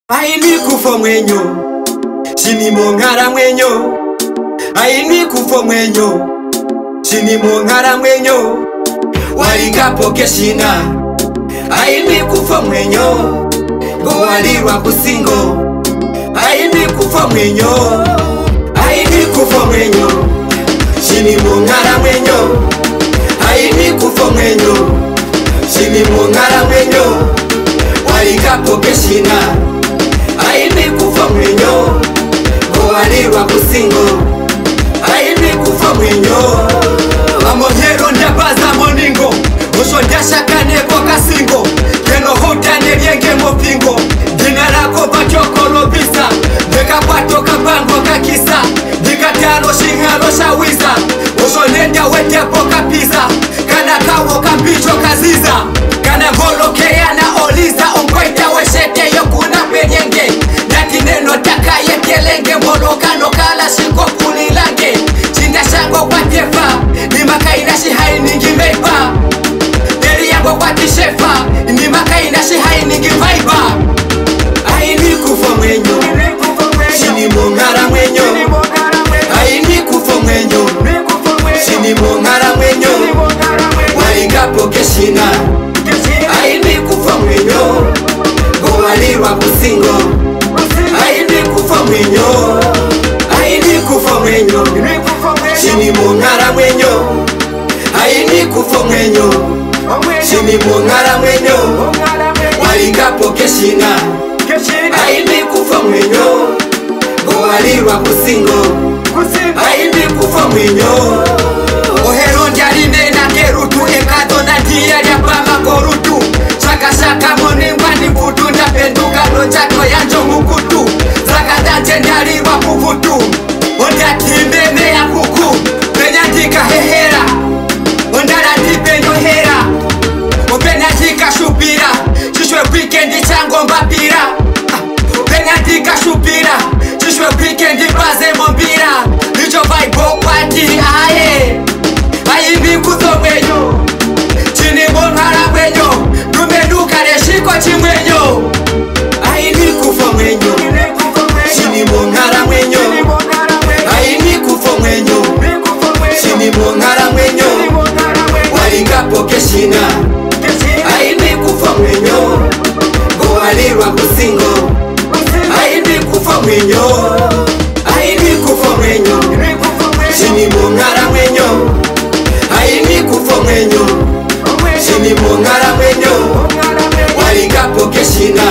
Aini kufo mwenyo, chini mongara mwenyo. Aini kufo mwenyo, chini mongara mwenyo. Walikapo keshina. Aini kufo mwenyo, goalirwa kusingo. Aini kufo mwenyo, aini kufo mwenyo, chini mongara mwenyo. Aini kufo mwenyo, chini mongara mwenyo. Walikapo keshina. Aini kufa mwenyo, goalirwa kusingo. Aini kufa mwenyo, amonyero ndabaza moningo. Osho ndashakane kwa kasingo, keno hutane lienge mopingo. Dina lako bachokolo bisa, deka pato kabango kakisa. Dika talo shingalo shawiza, osho nenda wete poka pisa. Kana kawo kambicho kaziza, kana holo kea na oliza. Ongwaita weshete yokuna penyenge, nati neno taka yekelenge. Molo kano kala shingo kulilange, chinda shango watefa. Ni makaina shi hainingi meipa, deri yango watishefa. Ni makaina shi hainingi vaiba. Aini kufo mwenyo, chini mongara mwenyo. Aini kufo mwenyo, chini mongara mwenyo. Walikapo keshina. Aini kufo mwenyo, goalirwa kusingo. Aini kufo mwenyo, aini kufo mwenyo, chini mongara mwenyo. Aini kufo mwenyo, chini mongara mwenyo. Walikapo keshina. Aini kufo mwenyo, goalirwa kusingo. Aini kufo mwenyo. Ohero njarine na kerutu, ekado na dia ya pama korutu. Shaka shaka monimba ni mbutu, ndapenduka nojako yanjo mukutu. Zaka danje nyariwa kuvutu, onda timeme ya kuku. Penyandika hehera, ondara tipenyo hera. Penyandika shupira, chishwe weekendi chango mbapira. Penyandika shupira, chishwe weekendi baze mombira. Nicho vaibo kwati ae. Aini kuzo mwenyo, chini mongara mwenyo. Tumeduka reshiko chimwenyo. Aini kufo mwenyo, chini mongara mwenyo. Aini kufo mwenyo, chini mongara mwenyo. Walikapo keshina. Aini kufo mwenyo, goalirwa kusingo. Aini kufo mwenyo, aini kufo mwenyo, chini mongara mwenyo. Aini kufo mwenyo, chini mongara mwenyo. Walikapo keshina.